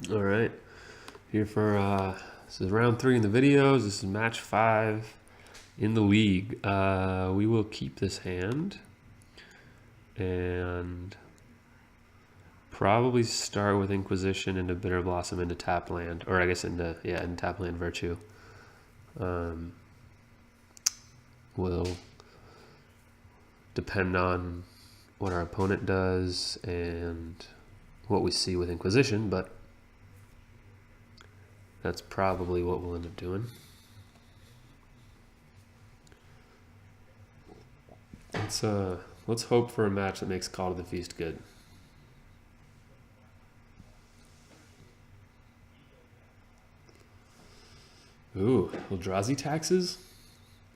All right, here for this is round 3 in the videos. This is match 5 in the league. We will keep this hand and probably start with Inquisition into Bitter Blossom into Tap Land, or I guess into Tap Land Virtue. Will depend on what our opponent does and what we see with Inquisition, but that's probably what we'll end up doing. Let's hope for a match that makes Call to the Feast good. Ooh, Eldrazi taxes?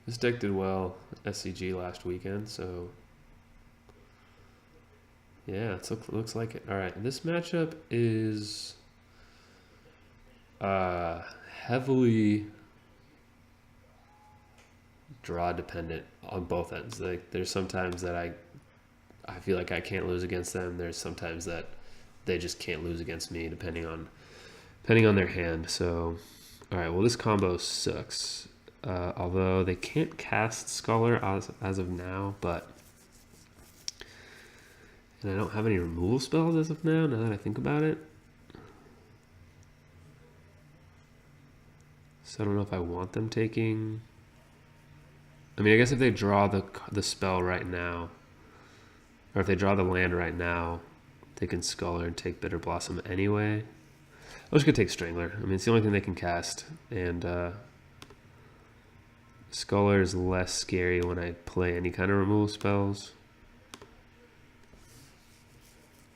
This deck did well SCG last weekend, so yeah, it looks like it. All right, this matchup is heavily draw dependent on both ends. Like, there's sometimes that I feel like I can't lose against them. There's sometimes that they just can't lose against me, depending on their hand. So, all right, well, this combo sucks. Although they can't cast Scholar as of now, and I don't have any removal spells as of now that I think about it. So I don't know if I want them taking... I mean, I guess if they draw the spell right now, or if they draw the land right now, they can Scholar and take Bitter Blossom anyway. I was going to take Strangler. I mean, it's the only thing they can cast, and Scholar is less scary when I play any kind of removal spells.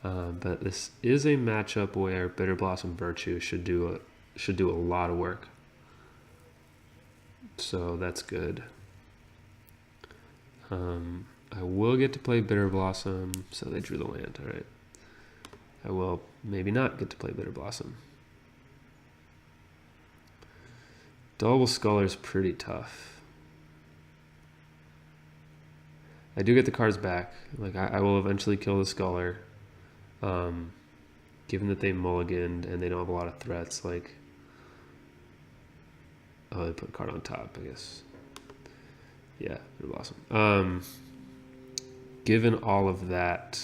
But this is a matchup where Bitter Blossom Virtue should do a lot of work. So that's good. I will get to play Bitter Blossom, so they drew the land. All right. I will maybe not get to play Bitter Blossom. Double Scholar is pretty tough. I do get the cards back. Like, I will eventually kill the Scholar. Given that they mulliganed and they don't have a lot of threats, like... Oh, they put a card on top, I guess. Yeah, Bitter Blossom. Given all of that,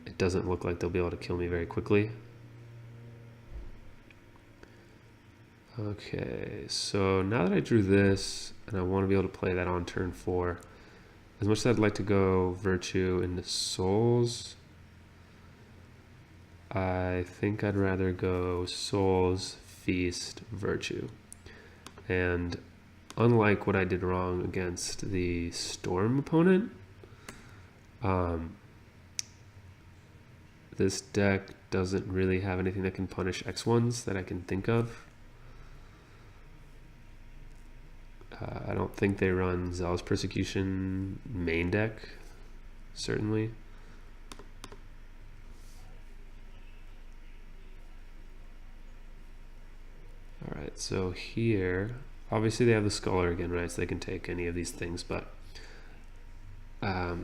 it doesn't look like they'll be able to kill me very quickly. Okay, so now that I drew this, and I want to be able to play that on turn 4, as much as I'd like to go Virtue into Souls, I think I'd rather go Souls, Feast, Virtue. And unlike what I did wrong against the Storm opponent, this deck doesn't really have anything that can punish X1s that I can think of. I don't think they run Zealous Persecution main deck, certainly. All right, so here, obviously they have the Scholar again, right? So they can take any of these things, but I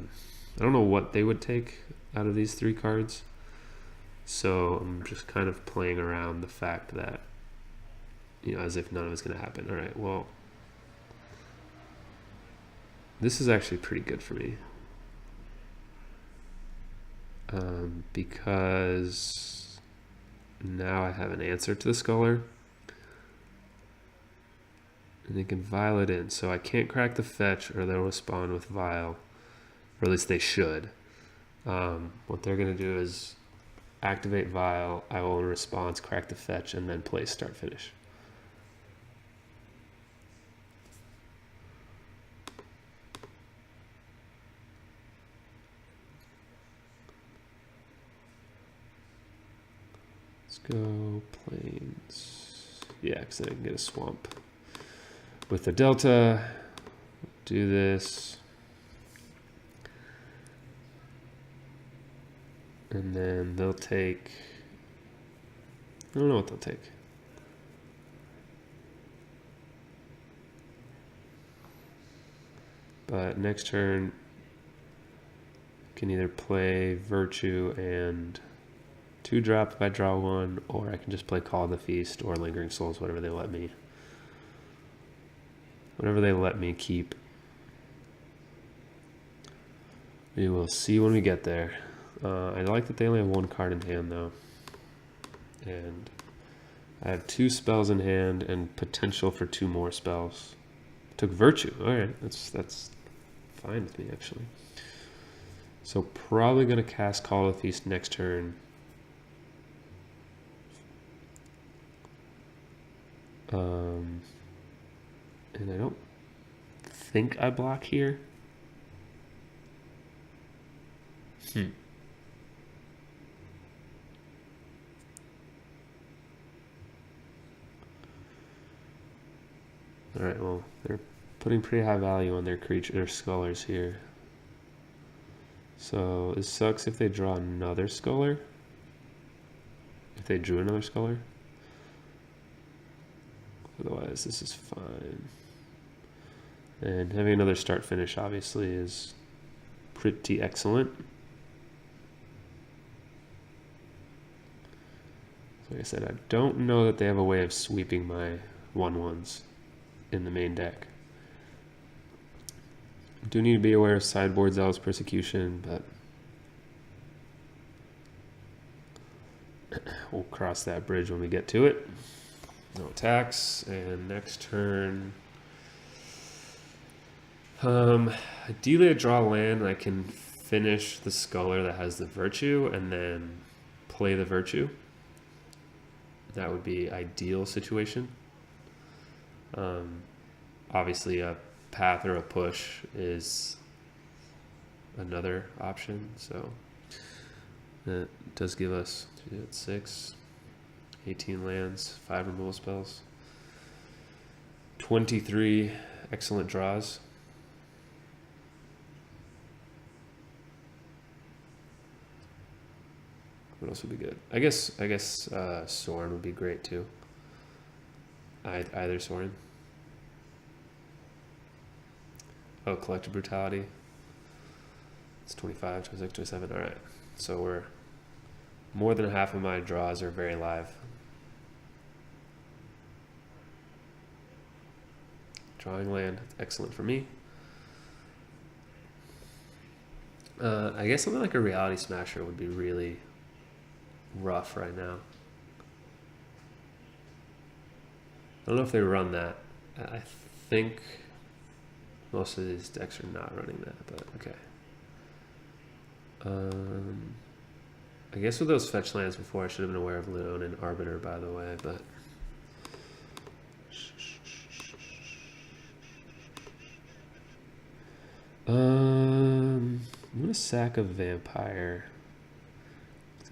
don't know what they would take out of these 3 cards. So I'm just kind of playing around the fact that, as if none of it's going to happen. All right, well, this is actually pretty good for me. Because now I have an answer to the Scholar. And they can Vial it in. So I can't crack the fetch or they'll respond with Vial. Or at least they should. What they're going to do is activate Vial, I will in response crack the fetch, and then play start finish. Let's go Plains. Yeah, because then I can get a swamp. With the Delta, do this. And then they'll take... I don't know what they'll take. But next turn, can either play Virtue and 2-drop if I draw 1, or I can just play Call of the Feast or Lingering Souls, whatever they let me. Whatever they let me keep. We will see when we get there. I like that they only have 1 card in hand, though. And I have 2 spells in hand and potential for 2 more spells. Took Virtue. Alright, that's fine with me, actually. So probably going to cast Call of the Feast next turn. And I don't think I block here. Alright, well, they're putting pretty high value on their scholars here. So it sucks if they draw another scholar. If they drew another scholar. Otherwise, this is fine. And having another start finish obviously is pretty excellent. Like I said, I don't know that they have a way of sweeping my 1/1s in the main deck. I do need to be aware of sideboard Zealous Persecution, but we'll cross that bridge when we get to it. No attacks, and next turn, ideally I draw land and I can finish the Scholar that has the Virtue and then play the Virtue. That would be ideal situation. Obviously a path or a push is another option, so that does give us 6, 18 lands, 5 removal spells, 23 excellent draws. What else would be good? I guess Sorin would be great too. Either Sorin. Oh, Collective Brutality. It's 25, 26, 27. All right. So we're more than half of my draws are very live. Drawing land, excellent for me. I guess something like a Reality Smasher would be really rough right now. I don't know if they run that. I think most of these decks are not running that, but okay. I guess with those fetch lands before, I should have been aware of Leon and Arbiter, by the way, but I'm gonna sack a Vampire.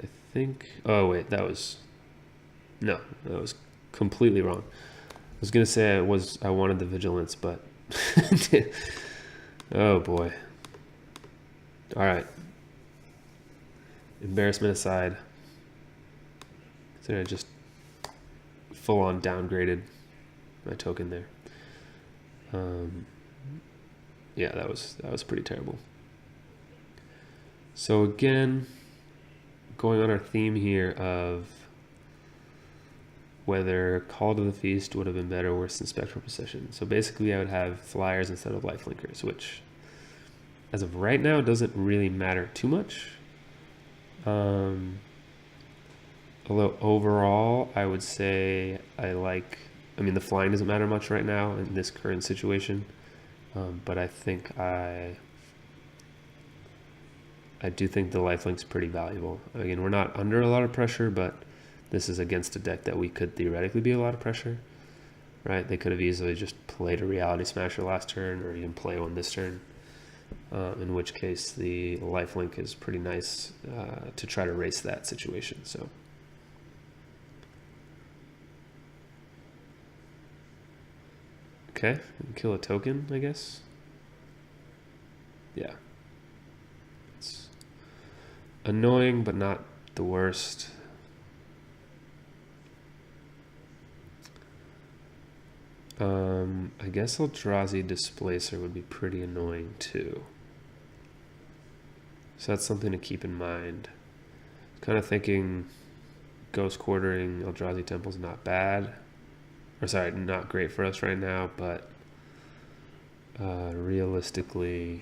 I think. Oh wait, that was completely wrong. I was gonna say I wanted the Vigilance, but oh boy. All right. Embarrassment aside, I just full on downgraded my token there. Yeah, that was pretty terrible. So again, going on our theme here of whether Call to the Feast would have been better or worse than Spectral Procession. So basically I would have Flyers instead of Lifelinkers, which as of right now doesn't really matter too much. Although overall I would say the flying doesn't matter much right now in this current situation. But I think I do think the Lifelink's pretty valuable. Again, we're not under a lot of pressure, but this is against a deck that we could theoretically be a lot of pressure, right? They could have easily just played a Reality Smasher last turn or even play one this turn, in which case the Lifelink is pretty nice to try to race that situation. So okay, kill a token, I guess. Yeah. It's annoying, but not the worst. I guess Eldrazi Displacer would be pretty annoying too. So that's something to keep in mind. Kind of thinking Ghost Quartering Eldrazi Temple's not bad. Or sorry, not great for us right now, but realistically,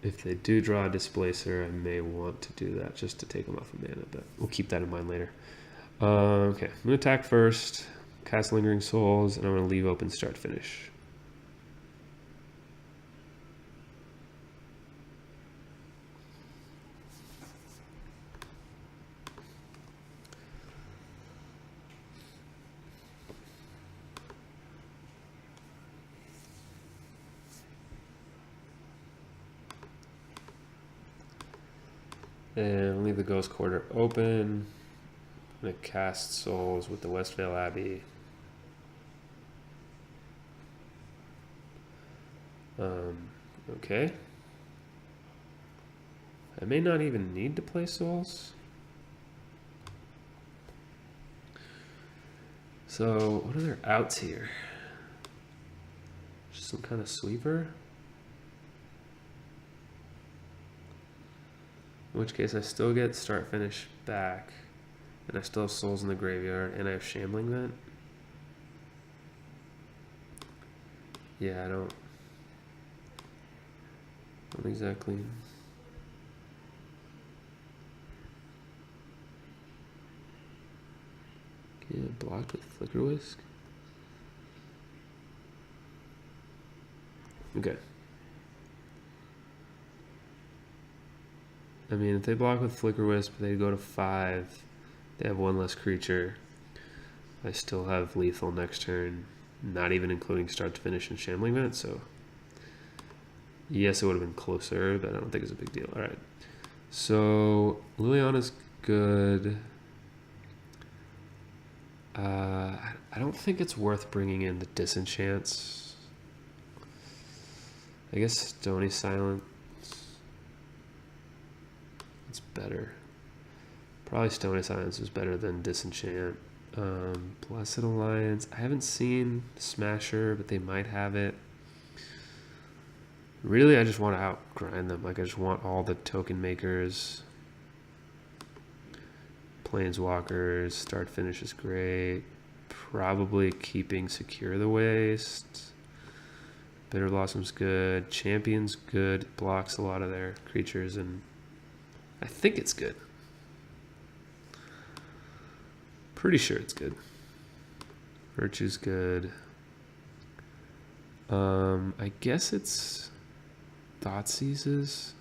if they do draw a Displacer, I may want to do that just to take them off of mana, but we'll keep that in mind later. Okay, I'm going to attack first, cast Lingering Souls, and I'm going to leave open start finish. And leave the Ghost Quarter open. I'm going to cast Souls with the Westvale Abbey. Okay. I may not even need to play Souls. So, what are their outs here? Just some kind of sweeper? In which case I still get start finish back. And I still have Souls in the graveyard, and I have Shambling Vent. Yeah, I don't exactly. Yeah, blocked with Flicker Whisk. Okay. I mean, if they block with Flicker Wisp, they go to 5. They have one less creature. I still have lethal next turn, not even including start to finish and Shambling Vent, so yes, it would have been closer, but I don't think it's a big deal. All right. So Liliana's good. I don't think it's worth bringing in the Disenchants. I guess Stony Silence. It's better. Probably Stony Silence is better than Disenchant. Blessed Alliance. I haven't seen Smasher, but they might have it. Really, I just want to outgrind them. Like, I just want all the token makers. Planeswalkers. Start finish is great. Probably keeping Secure the Waste. Bitter Blossom's good. Champion's good. It blocks a lot of their creatures, and I think it's good. Pretty sure it's good. Virtue's good. I guess it's Thoughtseizes.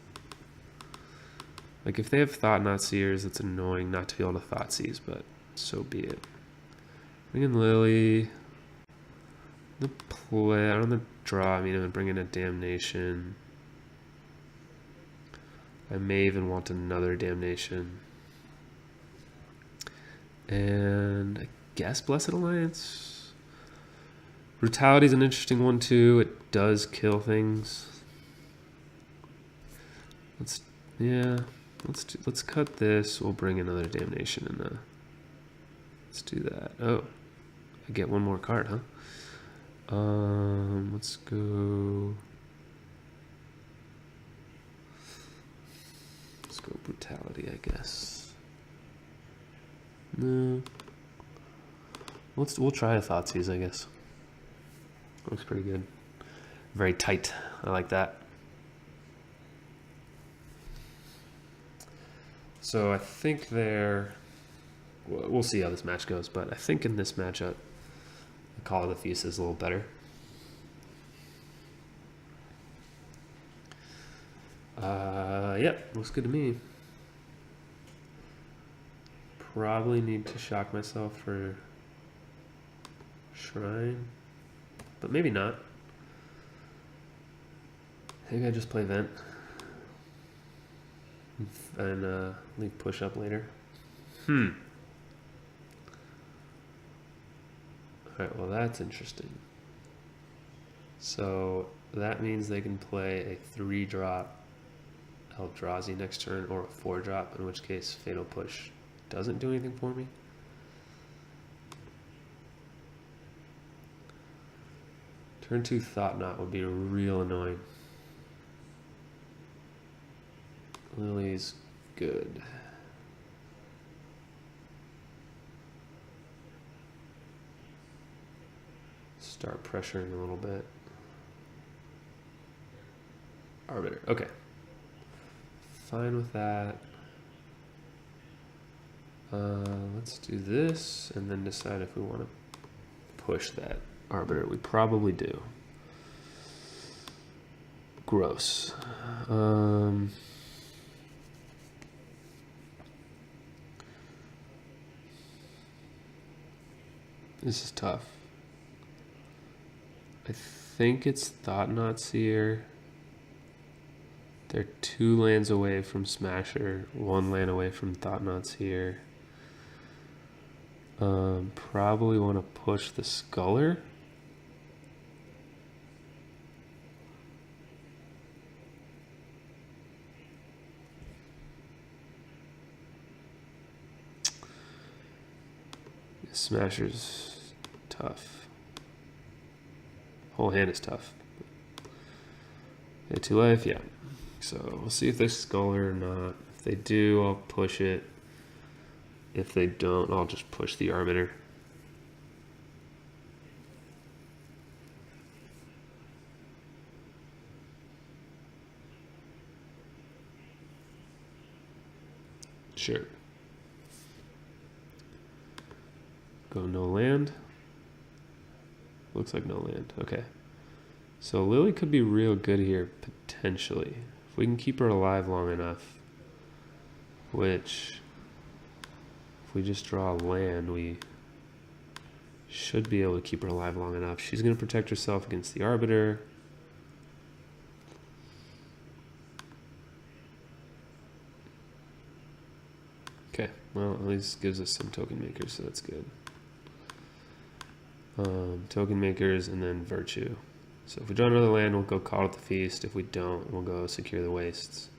Like, if they have Thought-Knot Seers, it's annoying not to be able to Thoughtseize, but so be it. Bring in Lily. The play, I don't know the draw. I mean, I'm gonna bring in a Damnation. I may even want another Damnation. And I guess Blessed Alliance. Brutality is an interesting one too. It does kill things. Let's cut this. We'll bring another Damnation in the. Let's do that. Oh, I get one more card, huh? Let's go. Let's go Brutality, I guess. No. We'll try a Thoughtseize, I guess. Looks pretty good. Very tight. I like that. So I think we'll see how this match goes, but I think in this matchup, the Call of the Feast is a little better. Yep, looks good to me. Probably need to shock myself for Shrine, but maybe not. Maybe I just play Vent and leave push up later. Alright, well that's interesting. So that means they can play a 3-drop Eldrazi next turn or a 4-drop, in which case Fatal Push doesn't do anything for me. Turn 2 Thought Knot would be real annoying. Lily's good. Start pressuring a little bit. Arbiter, okay. Fine with that. Let's do this and then decide if we want to push that Arbiter. We probably do. Gross. This is tough. I think it's Thought-Knot here. They're 2 lands away from Smasher, 1 land away from Thought-Knot here. Probably want to push the Sculler. Smasher's tough. Whole hand is tough. Yeah, 2 life, yeah. So we'll see if they Sculler or not. If they do, I'll push it. If they don't, I'll just push the Arbiter. Sure. Go no land. Looks like no land. Okay. So Lily could be real good here, potentially. If we can keep her alive long enough. Which, if we just draw a land, we should be able to keep her alive long enough. She's going to protect herself against the Arbiter. Okay, well, at least gives us some token makers, so that's good. Token makers and then Virtue. So if we draw another land, we'll go Call at the Feast. If we don't, we'll go Secure the Wastes.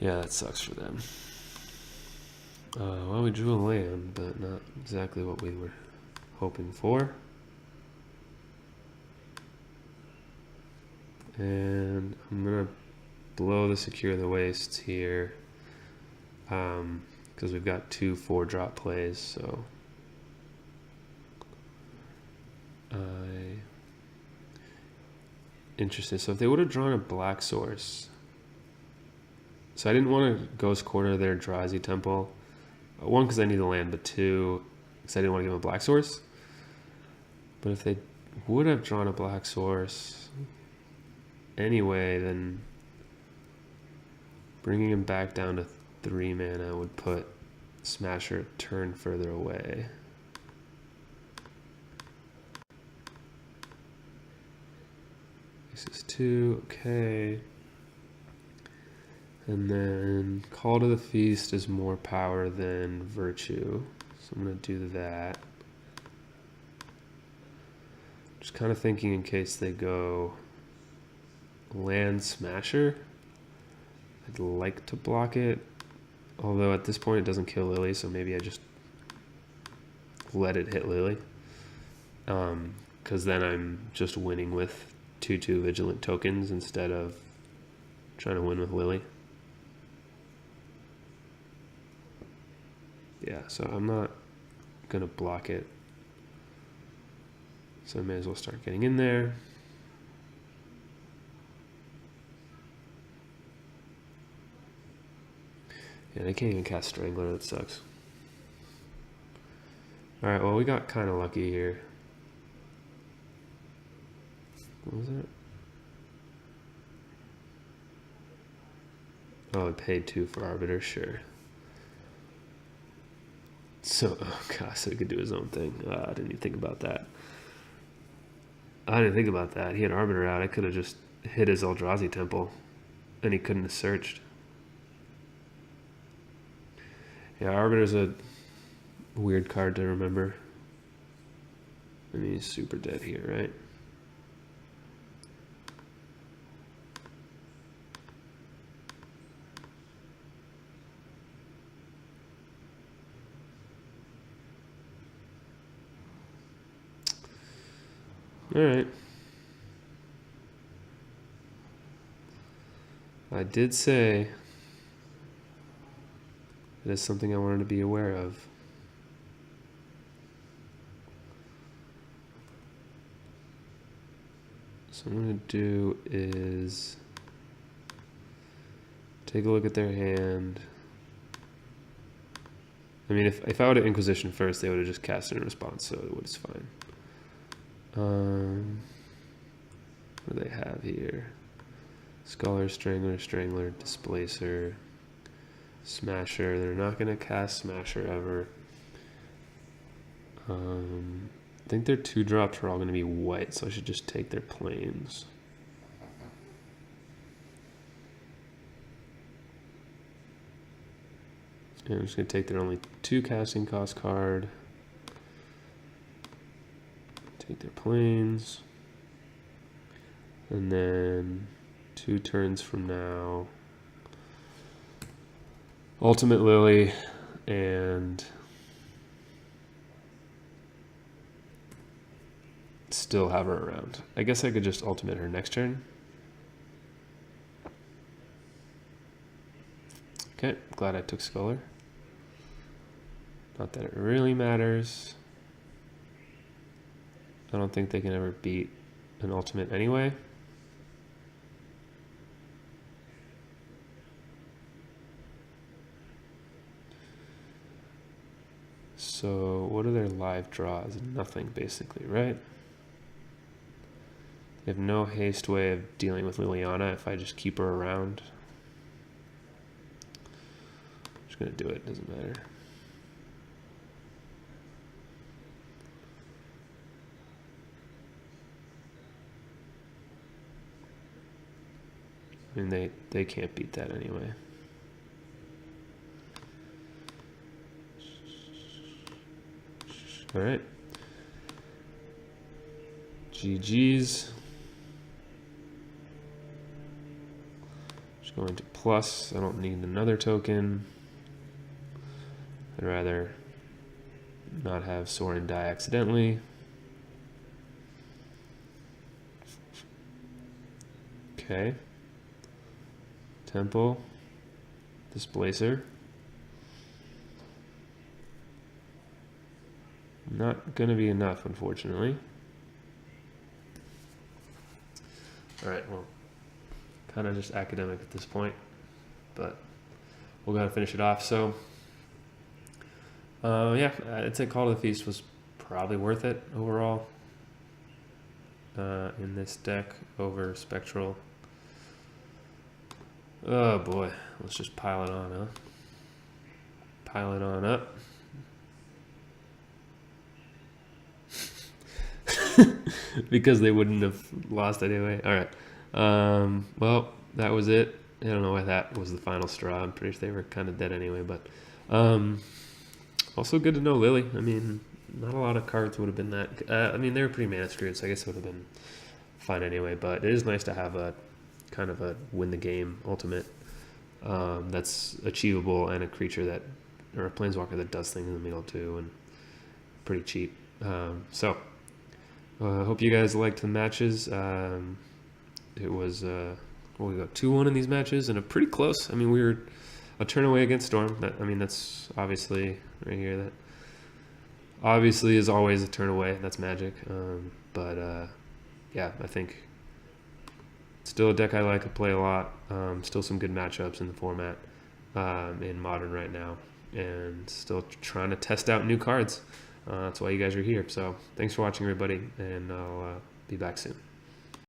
Yeah, that sucks for them. Well, we drew a land, but not exactly what we were hoping for. And I'm going to blow the Secure the Wastes here. Because we've got 2 4-drop plays, so. Interesting. So if they would have drawn a black source. So I didn't want to Ghost Quarter their Eldrazi Temple. 1, because I need the land, but 2, because I didn't want to give them a black source. But if they would have drawn a black source anyway, then bringing him back down to 3 mana would put Smasher a turn further away. This is 2, okay. And then Call to the Feast is more power than Virtue. So I'm going to do that. Just kind of thinking in case they go Land Smasher. I'd like to block it. Although at this point it doesn't kill Lily, so maybe I just let it hit Lily. Because then I'm just winning with 2/2 Vigilant tokens instead of trying to win with Lily. Yeah, so I'm not going to block it. So I may as well start getting in there. Yeah, they can't even cast Strangler, that sucks. Alright, well we got kind of lucky here. What was it? Oh, I paid 2 for Arbiter, sure. So, oh gosh, so he could do his own thing. I didn't even think about that. I didn't think about that. He had Arbiter out. I could have just hit his Eldrazi Temple, and he couldn't have searched. Yeah, Arbiter's a weird card to remember. I mean, he's super dead here, right? Alright. I did say it is something I wanted to be aware of. So what I'm going to do is take a look at their hand. I mean, if I would have Inquisition first, they would have just cast it in response, so it was fine. What do they have here? Scholar, Strangler, Strangler, Displacer, Smasher. They're not going to cast Smasher ever. I think their 2-drops are all going to be white, so I should just take their planes. And I'm just going to take their only 2 casting cost card. Take their planes. And then 2 turns from now, Ultimate Lily and still have her around. I guess I could just ultimate her next turn. Okay, glad I took Scholar. Not that it really matters. I don't think they can ever beat an ultimate anyway. So what are their live draws? Nothing, basically, right? They have no haste way of dealing with Liliana if I just keep her around. I'm just gonna do it, doesn't matter. I mean, they can't beat that anyway. All right. GG's. Just going to plus. I don't need another token. I'd rather not have Sorin die accidentally. Okay. Temple. Displacer. Not going to be enough, unfortunately. All right, well, kind of just academic at this point, but we're going to finish it off. So, yeah, I'd say Call to the Feast was probably worth it overall in this deck over Spectral. Oh boy, let's just pile it on, huh? Pile it on up. Because they wouldn't have lost anyway. All right. Well, that was it. I don't know why that was the final straw. I'm pretty sure they were kind of dead anyway. But also good to know Lily. I mean, not a lot of cards would have been that. I mean, they were pretty mana screwed, so I guess it would have been fine anyway. But it is nice to have a kind of a win the game ultimate that's achievable, and a creature that, or a planeswalker that does things in the middle too, and pretty cheap. So. I hope you guys liked the matches. It was, we got 2-1 in these matches, and a pretty close. I mean, we were a turn away against Storm. I mean, that's obviously right here. That obviously is always a turn away. That's Magic. Yeah, I think still a deck I like to play a lot. Still some good matchups in the format in Modern right now, and still trying to test out new cards. That's why you guys are here. So thanks for watching, everybody, and I'll be back soon.